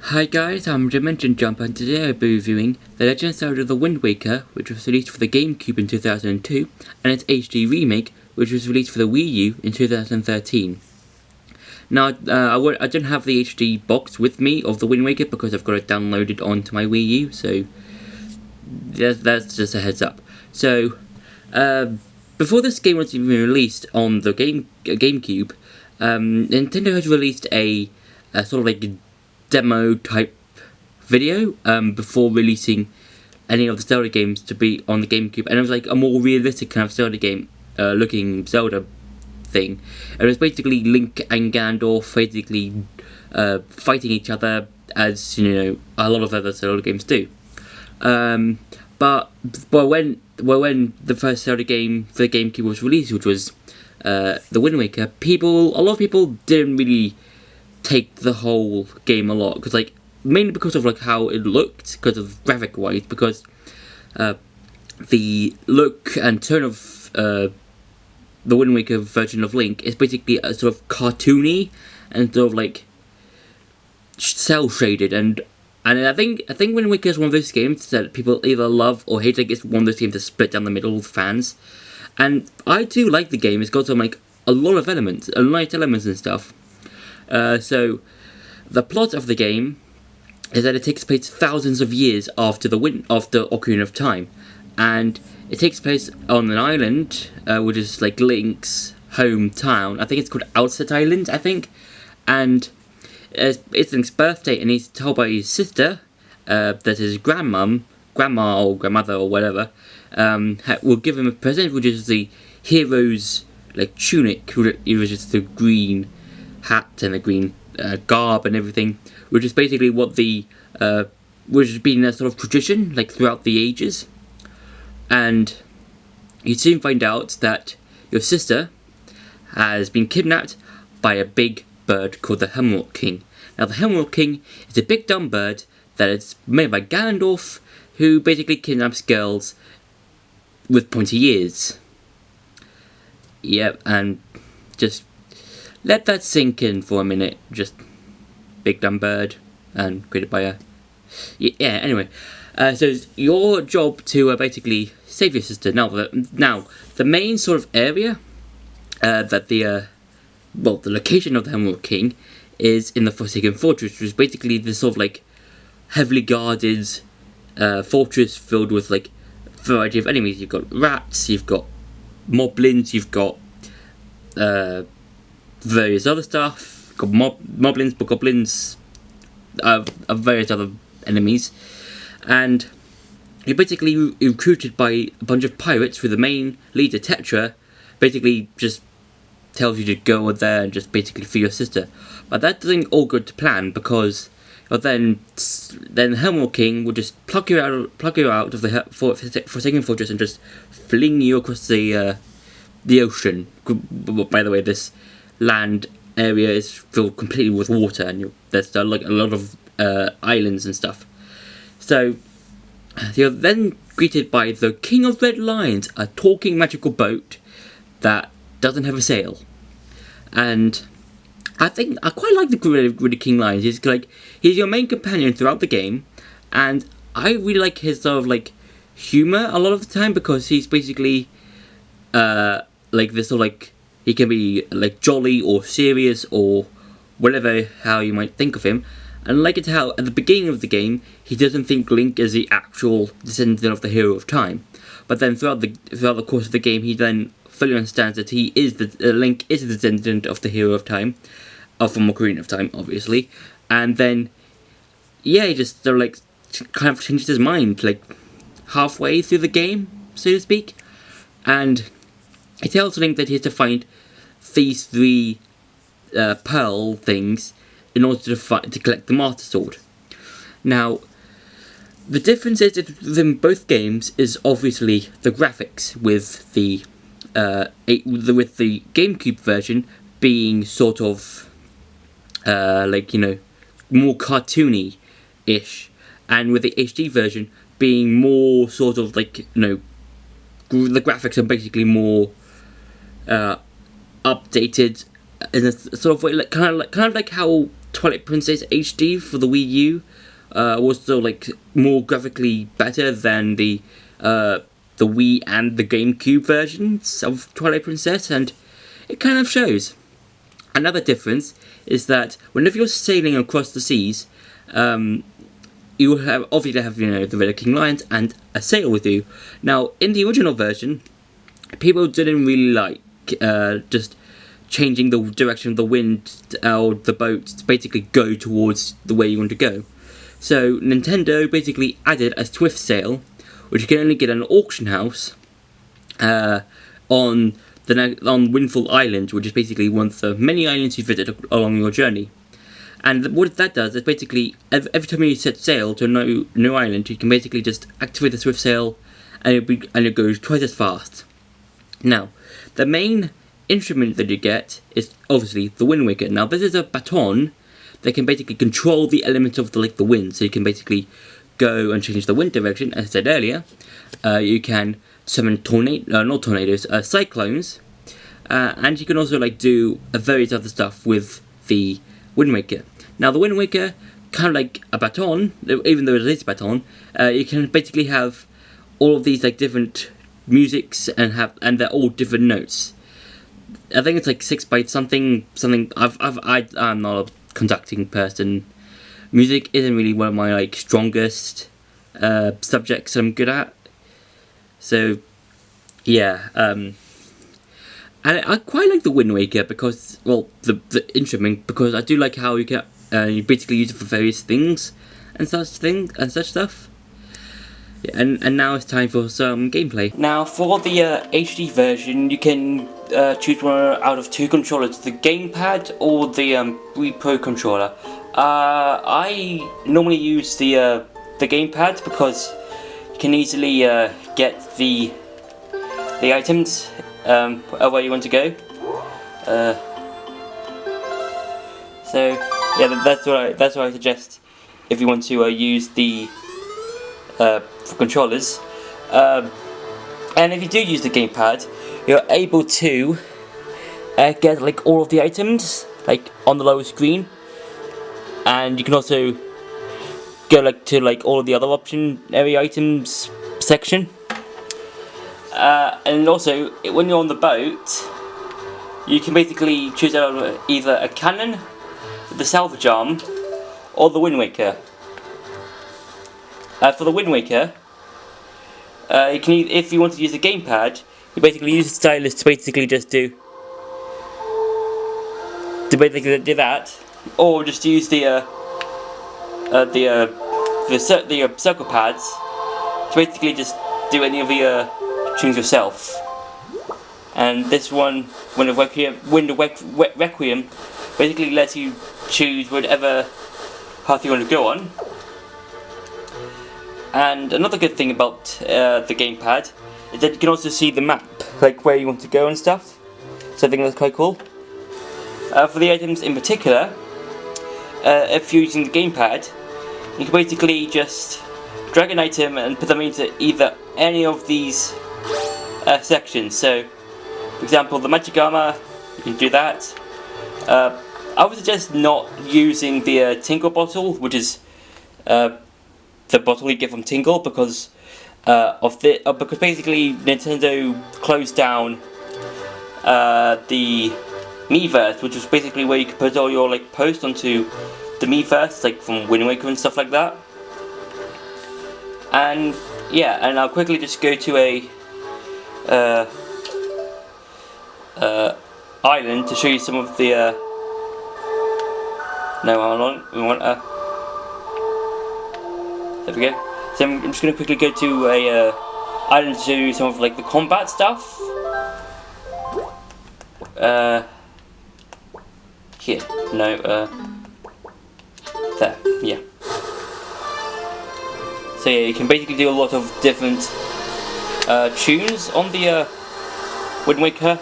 Hi guys, I'm Dimension Jumper and today I'll be reviewing The Legend of Zelda The Wind Waker, which was released for the GameCube in 2002, and its HD remake, which was released for the Wii U in 2013. Now, I don't have the HD box with me of The Wind Waker because I've got it downloaded onto my Wii U, so that's just a heads up. So, before this game was even released on the GameCube, Nintendo had released a sort of like demo type video before releasing any of the Zelda games to be on the GameCube, and it was like a more realistic kind of Zelda game looking Zelda thing. It was basically Link and Ganondorf basically fighting each other as a lot of other Zelda games do. But when the first Zelda game for the GameCube was released, which was The Wind Waker, a lot of people didn't really take the whole game a lot, because mainly because of how it looked, because of graphic wise, because the look and tone of the Wind Waker version of Link is basically a sort of cartoony and sort of cell shaded, and I think Wind Waker is one of those games that people either love or hate. It's one of those games that split down the middle with fans, and I do like the game. It's got some a lot of elements, nice elements and stuff. So, the plot of the game is that it takes place thousands of years after Ocarina of Time, and it takes place on an island, which is Link's hometown. I think it's called Outset Island, and it's Link's birthday, and he's told by his sister that his grandma or grandmother or whatever will give him a present, which is the hero's tunic, which is just the green hat and a green garb and everything, which is basically what which has been a sort of tradition throughout the ages. And you soon find out that your sister has been kidnapped by a big bird called the Emerald King. Now, the Emerald King is a big dumb bird that is made by Ganondorf, who basically kidnaps girls with pointy ears. Yep, and just let that sink in for a minute. Just big dumb bird and created by a... Yeah, anyway. So it's your job to basically save your sister. Now, the main sort of area that the location of the Emerald King is in the Forsaken Fortress, which is basically this sort of heavily guarded fortress filled with a variety of enemies. You've got rats, you've got moblins, you've got various other stuff, got moblins, bokoblins, various other enemies, and you're basically recruited by a bunch of pirates, who the main leader, Tetra, basically just tells you to go there and just basically free your sister. But that doesn't all go to plan, because then the Emerald King will just pluck you out of the Forsaken Fortress and just fling you across the ocean. By the way, this land area is filled completely with water, and there's a lot of islands and stuff. So you're then greeted by the King of Red Lions, a talking magical boat that doesn't have a sail. And I quite like the King Lions. He's your main companion throughout the game, and I really like his sort of humor a lot of the time, because he's basically this sort of he can be jolly or serious or whatever, how you might think of him. And it's how at the beginning of the game he doesn't think Link is the actual descendant of the hero of time, but then throughout the course of the game he then fully understands that Link is the descendant of the hero of time, from Ocarina of Time, obviously. And then he just kind of changes his mind halfway through the game, so to speak, and he tells Link that he has to find these three pearl things in order to collect the Master Sword. Now, the difference within both games is obviously the graphics, with the GameCube version being sort of more cartoony-ish, and with the HD version being more sort of the graphics are basically more updated in a sort of way, kind of like how Twilight Princess HD for the Wii U was still like more graphically better than the Wii and the GameCube versions of Twilight Princess, and it kind of shows. Another difference is that whenever you're sailing across the seas, you have obviously have the Red King Lions and a sail with you. Now, in the original version, people didn't really like just changing the direction of the wind or the boat to basically go towards the way you want to go. So Nintendo basically added a swift sail, which you can only get at an auction house on Windfall Island, which is basically one of the many islands you visit along your journey. And what that does is basically every time you set sail to a new island, you can basically just activate the swift sail, and it goes twice as fast. Now, the main instrument that you get is obviously the Wind Waker. Now, this is a baton that can basically control the elements of the wind, so you can basically go and change the wind direction. As I said earlier, you can summon cyclones, and you can also do various other stuff with the Wind Waker. Now, the Wind Waker, kind of like a baton, even though it is a baton, you can basically have all of these different musics and they're all different notes. I think it's 6 by something. I'm not a conducting person. Music isn't really one of my strongest subjects I'm good at. So yeah, and I quite like the Wind Waker because, well, the instrument, because I do like how you basically use it for various things and such stuff. Yeah, and now it's time for some gameplay. Now, for the HD version, you can choose one out of two controllers: the gamepad or the Wii Pro controller. I normally use the gamepad because you can easily get the items where you want to go. So yeah, that's what I suggest if you want to use the for controllers. And if you do use the gamepad, you're able to get all of the items on the lower screen, and you can also go to all of the other area items section. And also, when you're on the boat, you can basically choose out either a cannon, the salvage arm, or the Wind Waker. For the Wind Waker, you can if you want to use the gamepad, you basically use the stylus to basically just do that, or just use the circle pads to basically just do any of the tunes yourself. And this one, Wind of Requiem, basically lets you choose whatever path you want to go on. And another good thing about the gamepad is that you can also see the map, where you want to go and stuff. So I think that's quite cool. For the items in particular, if you're using the gamepad, you can basically just drag an item and put them into either any of these sections. So, for example, the magic armor, you can do that. I would suggest not using the Tingle bottle, which is the bottle you get from Tingle, because because basically Nintendo closed down the Miiverse, which was basically where you could put all your posts onto the Miiverse, from Wind Waker and stuff like that. And yeah, and I'll quickly just go to a island to show you some of the no, hold on, we want there we go. So I'm just going to quickly go to a island to show you some of the combat stuff. Here, no, there, yeah. So yeah, you can basically do a lot of different tunes on the Wind Waker.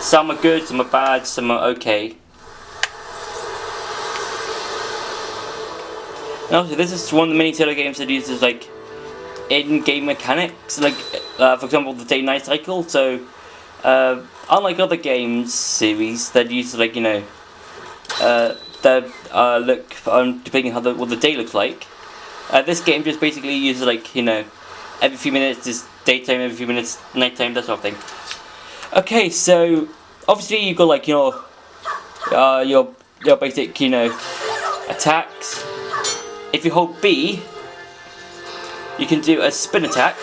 Some are good, some are bad, some are okay. And also, this is one of the many Zelda games that uses in-game mechanics, for example the day-night cycle. So unlike other games series that use that look depending on what the day looks like. This game just basically uses like, you know, every few minutes is daytime, every few minutes nighttime, that sort of thing. Okay, so obviously you've got like your basic, you know, attacks. If you hold B, you can do a spin attack,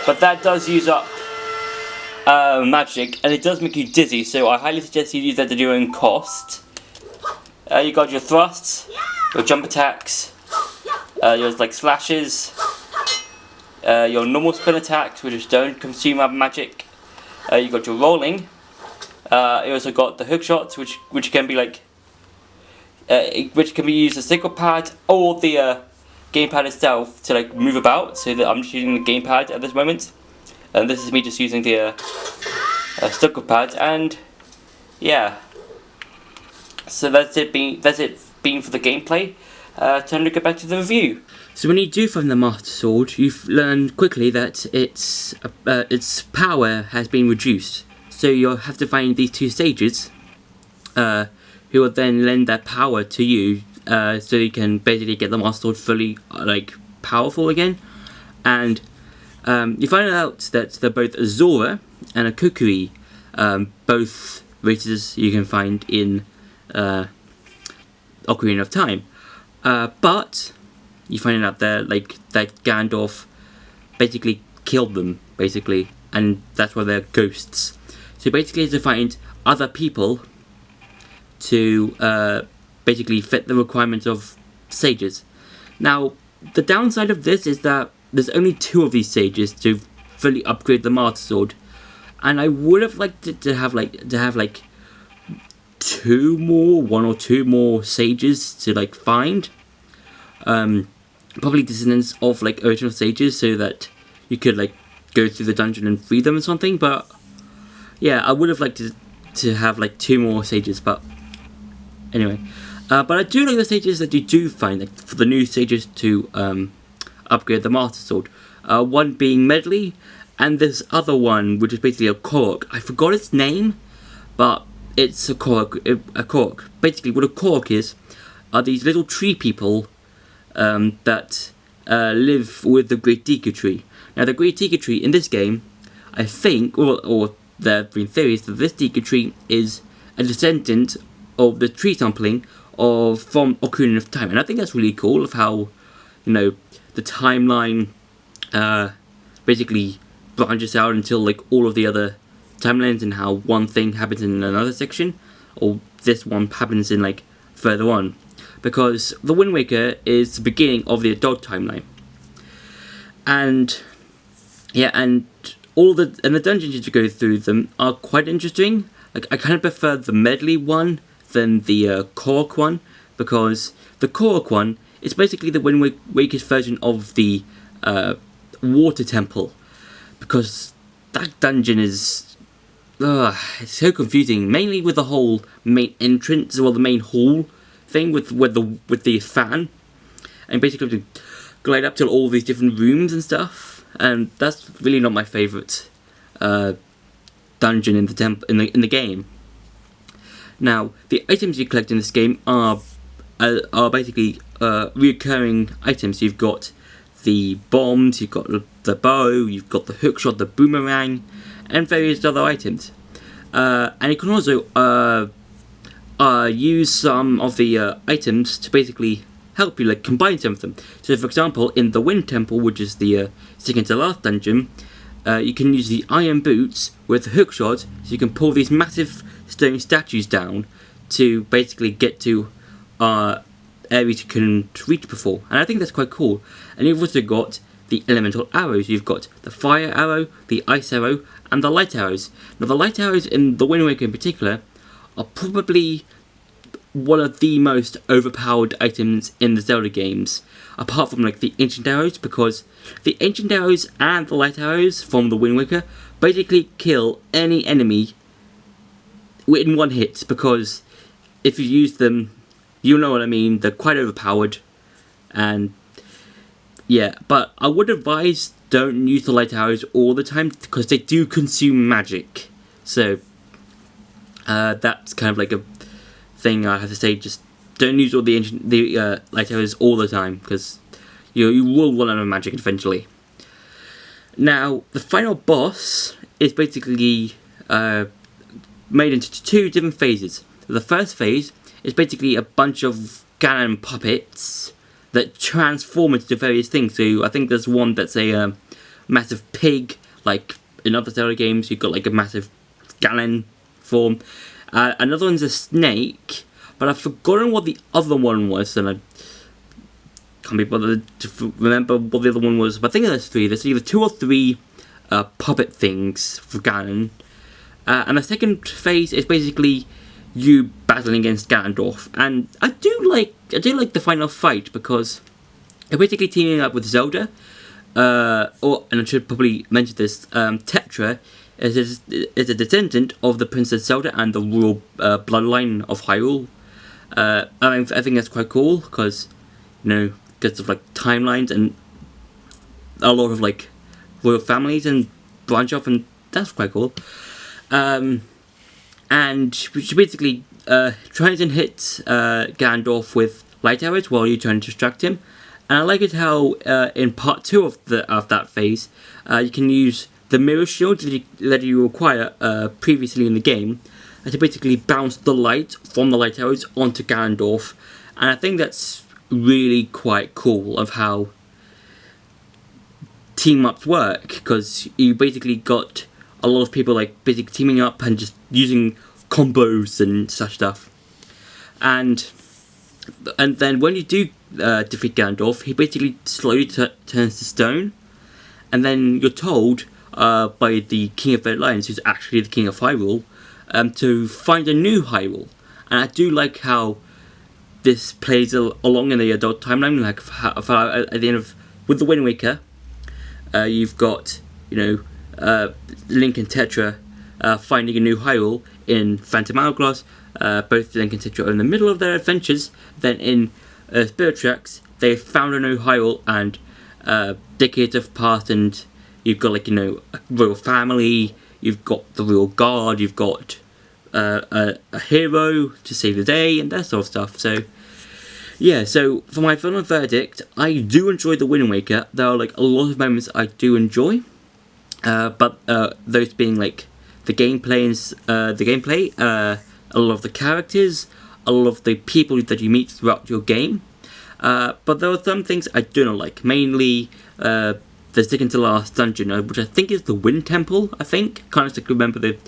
but that does use up magic, and it does make you dizzy, so I highly suggest you use that at your own cost. You got your thrusts, your jump attacks, your like slashes, your normal spin attacks, which don't consume up magic. You got your rolling. You also got the hook shots, which can be like, which can be used as single pad or the gamepad itself to like move about. So that I'm just using the gamepad at this moment, and this is me just using the sticker pad. And yeah, so that's it being for the gameplay. Time to get back to the review. So when you do find the Master Sword, you've learned quickly that its power has been reduced. So you'll have to find these two sages, who will then lend their power to you, so you can basically get the Master Sword fully like powerful again. And you find out that they're both a Zora and a Kukui, both races you can find in Ocarina of Time. But you find out that Gandalf basically killed them, basically, and that's why they're ghosts. So basically, you have to find other people to basically fit the requirements of sages. Now, the downside of this is that there's only 2 of these sages to fully upgrade the Master Sword, and I would have liked it to have like 2 more, 1 or 2 more sages to like find. Probably descendants of like original sages, so that you could like go through the dungeon and free them or something. But yeah, I would have liked to have like 2 more sages, but anyway. But I do like the sages that you do find, like for the new sages to upgrade the Master Sword. One being Medley, and this other one which is basically a Korok. I forgot its name, but it's a Korok. Basically, what a Korok is are these little tree people that live with the Great Deku Tree. Now, the Great Deku Tree in this game, I think, or there have been theories that this Deku Tree is a descendant of the tree sampling from Ocarina of Time, and I think that's really cool of how, you know, the timeline basically branches out until like all of the other timelines, and how one thing happens in another section, or this one happens in like further on, because the Wind Waker is the beginning of the adult timeline, and yeah, and the dungeons you go through them are quite interesting. Like, I kind of prefer the Medley one than the Korok one, because the Korok one is basically the Wind Waker's version of the Water Temple, because that dungeon is it's so confusing, mainly with the whole main entrance, or the main hall thing with the fan, and basically to glide up to all these different rooms and stuff, and that's really not my favourite dungeon in the game. Now, the items you collect in this game are basically recurring items. You've got the bombs, you've got the bow, you've got the hookshot, the boomerang, and various other items. And you can also use some of the items to basically help you, like combine some of them. So, for example, in the Wind Temple, which is the second to last dungeon, you can use the iron boots with the hookshot, so you can pull these massive stone statues down to basically get to areas you couldn't reach before, and I think that's quite cool. And you've also got the elemental arrows. You've got the fire arrow, the ice arrow, and the light arrows. Now, the light arrows in the Wind Waker in particular are probably one of the most overpowered items in the Zelda games, apart from like the ancient arrows, because the ancient arrows and the light arrows from the Wind Waker basically kill any enemy in one hit, because if you use them, you know what I mean, they're quite overpowered. And yeah, but I would advise don't use the light arrows all the time, because they do consume magic. So that's kind of like a thing I have to say, just don't use all the light arrows all the time, because you will run out of magic eventually. Now, the final boss is basically made into 2 different phases. The first phase is basically a bunch of Ganon puppets that transform into various things. So I think there's one that's a massive pig, like in other Zelda games you've got like a massive Ganon form. Another one's a snake, but I've forgotten what the other one was, and I can't be bothered to remember what the other one was. But I think there's 3. There's either 2 or 3 puppet things for Ganon. And the second phase is basically you battling against Ganondorf, and I do like the final fight, because you're basically teaming up with Zelda, and I should probably mention this, Tetra is a descendant of the Princess Zelda and the royal bloodline of Hyrule. I think that's quite cool, because, you know, because of like timelines and a lot of like royal families and branch off, and that's quite cool. And she basically tries and hits Ganondorf with light arrows while you're trying to distract him. And I like it how in part 2 of that phase, you can use the mirror shield that you acquire previously in the game, to basically bounce the light from the light arrows onto Ganondorf. And I think that's really quite cool of how team-ups work, because you basically got a lot of people like basically teaming up and just using combos and such stuff. And then when you do defeat Ganondorf, he basically slowly turns to stone, and then you're told by the King of Red Lions, who's actually the King of Hyrule, to find a new Hyrule. And I do like how this plays along in the adult timeline, like how at the end of with the Wind Waker, you've got, you know, Link and Tetra finding a new Hyrule in Phantom Hourglass. Both Link and Tetra are in the middle of their adventures. Then in Spirit Tracks, they've found a new Hyrule, and decades have passed, and you've got, like, you know, a royal family, you've got the royal guard, you've got a hero to save the day, and that sort of stuff. So yeah, so for my final verdict, I do enjoy the Wind Waker. There are like a lot of moments I do enjoy. But those being like the gameplay, a lot of the characters, a lot of the people that you meet throughout your game. But there are some things I do not like. Mainly the second to last dungeon, which I think is the Wind Temple. I think can't exactly remember the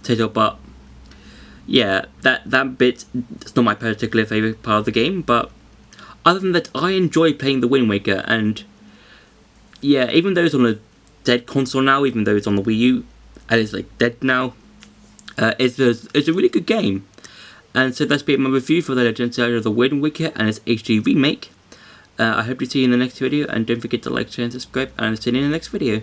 title, but yeah, that bit is not my particular favorite part of the game. But other than that, I enjoy playing the Wind Waker, and yeah, even though it's on a dead console now, even though it's on the Wii U and it's like dead now, it's a really good game. And so that's been my review for The Legend of Zelda: The Wind Waker and its HD remake. I hope to see you in the next video, and don't forget to like, share and subscribe, and I'll see you in the next video.